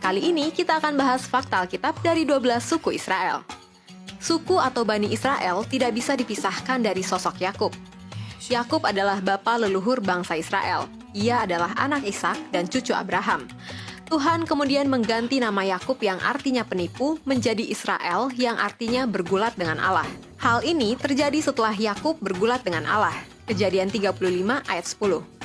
Kali ini kita akan bahas fakta Alkitab dari 12 suku Israel. Suku atau Bani Israel tidak bisa dipisahkan dari sosok Yakub. Yakub adalah bapa leluhur bangsa Israel. Ia adalah anak Ishak dan cucu Abraham. Tuhan kemudian mengganti nama Yakub yang artinya penipu menjadi Israel yang artinya bergulat dengan Allah. Hal ini terjadi setelah Yakub bergulat dengan Allah. Kejadian 35 ayat 10.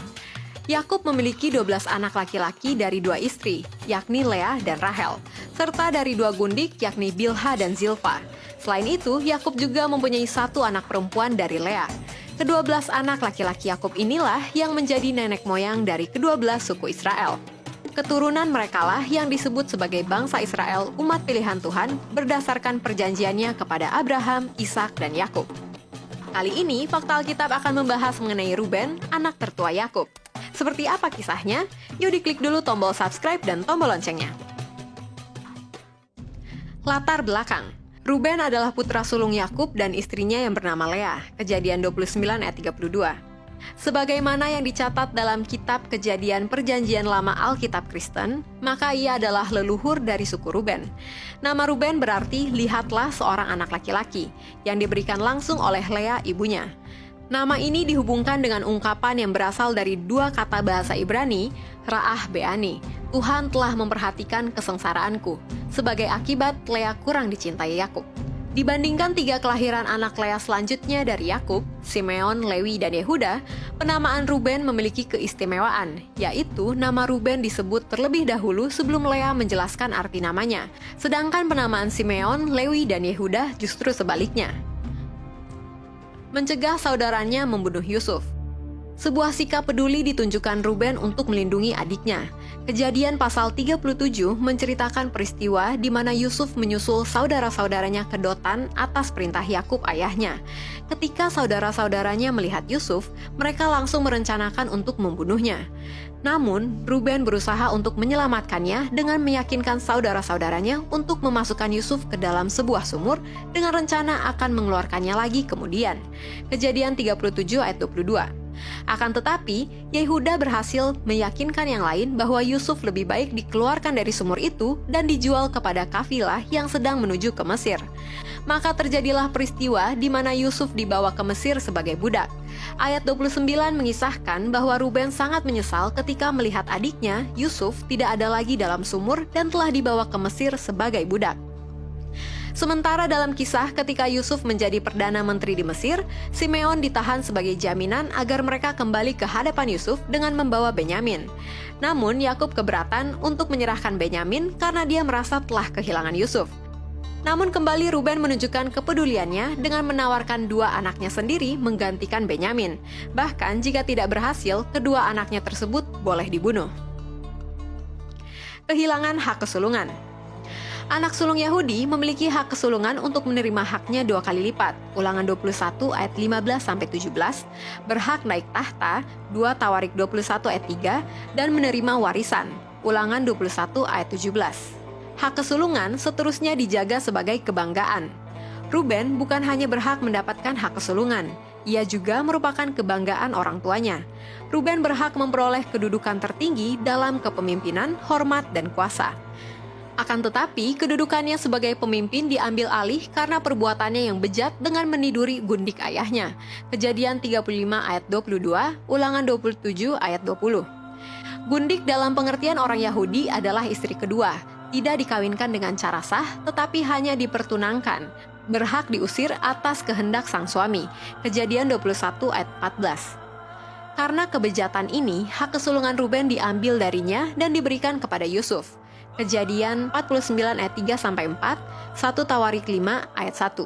Yakub memiliki 12 anak laki-laki dari 2 istri, yakni Leah dan Rahel, serta dari 2 gundik, yakni Bilha dan Zilpa. Selain itu, Yakub juga mempunyai 1 anak perempuan dari Leah. Ke-12 anak laki-laki Yakub inilah yang menjadi nenek moyang dari ke-12 suku Israel. Keturunan merekalah yang disebut sebagai bangsa Israel, umat pilihan Tuhan, berdasarkan perjanjiannya kepada Abraham, Ishak, dan Yakub. Kali ini, fakta Alkitab akan membahas mengenai Ruben, anak tertua Yakub. Seperti apa kisahnya? Yuk diklik dulu tombol subscribe dan tombol loncengnya. Latar belakang. Ruben adalah putra sulung Yakub dan istrinya yang bernama Leah. Kejadian 29 ayat 32. Sebagaimana yang dicatat dalam kitab Kejadian Perjanjian Lama Alkitab Kristen, maka ia adalah leluhur dari suku Ruben. Nama Ruben berarti lihatlah seorang anak laki-laki, yang diberikan langsung oleh Leah ibunya. Nama ini dihubungkan dengan ungkapan yang berasal dari 2 kata bahasa Ibrani, Ra'ah Be'ani. Tuhan telah memperhatikan kesengsaraanku, sebagai akibat Leah kurang dicintai Yakub. Dibandingkan 3 kelahiran anak Leah selanjutnya dari Yakub, Simeon, Lewi, dan Yehuda, penamaan Ruben memiliki keistimewaan, yaitu nama Ruben disebut terlebih dahulu sebelum Leah menjelaskan arti namanya, sedangkan penamaan Simeon, Lewi, dan Yehuda justru sebaliknya. Mencegah saudaranya membunuh Yusuf. Sebuah sikap peduli ditunjukkan Ruben untuk melindungi adiknya. Kejadian pasal 37 menceritakan peristiwa di mana Yusuf menyusul saudara-saudaranya ke Dotan atas perintah Yakub ayahnya. Ketika saudara-saudaranya melihat Yusuf, mereka langsung merencanakan untuk membunuhnya. Namun, Ruben berusaha untuk menyelamatkannya dengan meyakinkan saudara-saudaranya untuk memasukkan Yusuf ke dalam sebuah sumur dengan rencana akan mengeluarkannya lagi kemudian. Kejadian 37 ayat 22. Akan tetapi, Yehuda berhasil meyakinkan yang lain bahwa Yusuf lebih baik dikeluarkan dari sumur itu dan dijual kepada kafilah yang sedang menuju ke Mesir. Maka terjadilah peristiwa di mana Yusuf dibawa ke Mesir sebagai budak. Ayat 29 mengisahkan bahwa Ruben sangat menyesal ketika melihat adiknya, Yusuf, tidak ada lagi dalam sumur dan telah dibawa ke Mesir sebagai budak. Sementara dalam kisah ketika Yusuf menjadi Perdana Menteri di Mesir, Simeon ditahan sebagai jaminan agar mereka kembali ke hadapan Yusuf dengan membawa Benyamin. Namun Yakub keberatan untuk menyerahkan Benyamin karena dia merasa telah kehilangan Yusuf. Namun kembali Ruben menunjukkan kepeduliannya dengan menawarkan 2 anaknya sendiri menggantikan Benyamin. Bahkan jika tidak berhasil, kedua anaknya tersebut boleh dibunuh. Kehilangan hak kesulungan. Anak sulung Yahudi memiliki hak kesulungan untuk menerima haknya 2 kali lipat. Ulangan 21 ayat 15-17, berhak naik tahta, 2 Tawarik 21 ayat 3, dan menerima warisan. Ulangan 21 ayat 17. Hak kesulungan seterusnya dijaga sebagai kebanggaan. Ruben bukan hanya berhak mendapatkan hak kesulungan, ia juga merupakan kebanggaan orang tuanya. Ruben berhak memperoleh kedudukan tertinggi dalam kepemimpinan, hormat, dan kuasa. Akan tetapi, kedudukannya sebagai pemimpin diambil alih karena perbuatannya yang bejat dengan meniduri gundik ayahnya. Kejadian 35 ayat 22, Ulangan 27 ayat 20. Gundik dalam pengertian orang Yahudi adalah istri kedua, tidak dikawinkan dengan cara sah, tetapi hanya dipertunangkan, berhak diusir atas kehendak sang suami. Kejadian 21 ayat 14. Karena kebejatan ini, hak kesulungan Ruben diambil darinya dan diberikan kepada Yusuf. Kejadian 49 ayat 3-4, 1 Tawarik 5 ayat 1.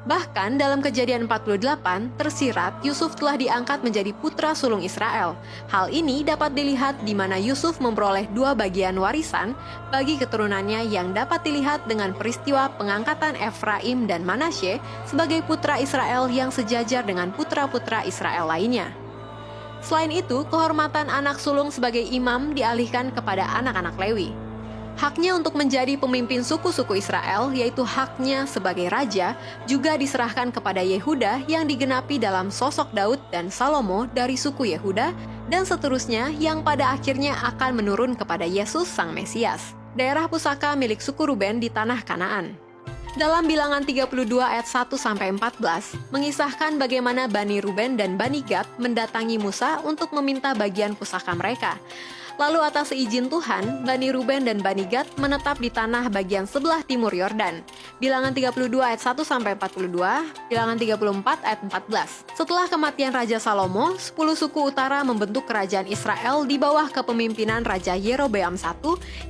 Bahkan dalam Kejadian 48 tersirat Yusuf telah diangkat menjadi putra sulung Israel. Hal ini dapat dilihat di mana Yusuf memperoleh 2 bagian warisan bagi keturunannya yang dapat dilihat dengan peristiwa pengangkatan Efraim dan Manasye sebagai putra Israel yang sejajar dengan putra-putra Israel lainnya. Selain itu, kehormatan anak sulung sebagai imam dialihkan kepada anak-anak Lewi. Haknya untuk menjadi pemimpin suku-suku Israel, yaitu haknya sebagai raja, juga diserahkan kepada Yehuda yang digenapi dalam sosok Daud dan Salomo dari suku Yehuda, dan seterusnya yang pada akhirnya akan menurun kepada Yesus Sang Mesias. daerah pusaka milik suku Ruben di tanah Kanaan. Dalam bilangan 32 ayat 1-14, mengisahkan bagaimana Bani Ruben dan Bani Gad mendatangi Musa untuk meminta bagian pusaka mereka. Lalu atas izin Tuhan, Bani Ruben dan Bani Gad menetap di tanah bagian sebelah timur Yordan. Bilangan 32 ayat 1-42, bilangan 34 ayat 14. Setelah kematian Raja Salomo, 10 suku utara membentuk kerajaan Israel di bawah kepemimpinan Raja Yerobeam I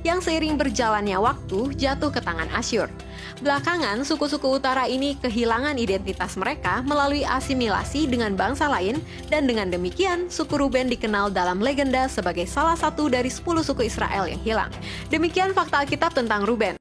yang seiring berjalannya waktu jatuh ke tangan Asyur. Belakangan, suku-suku utara ini kehilangan identitas mereka melalui asimilasi dengan bangsa lain, dan dengan demikian, suku Ruben dikenal dalam legenda sebagai salah satu dari 10 suku Israel yang hilang. Demikian fakta Alkitab tentang Ruben.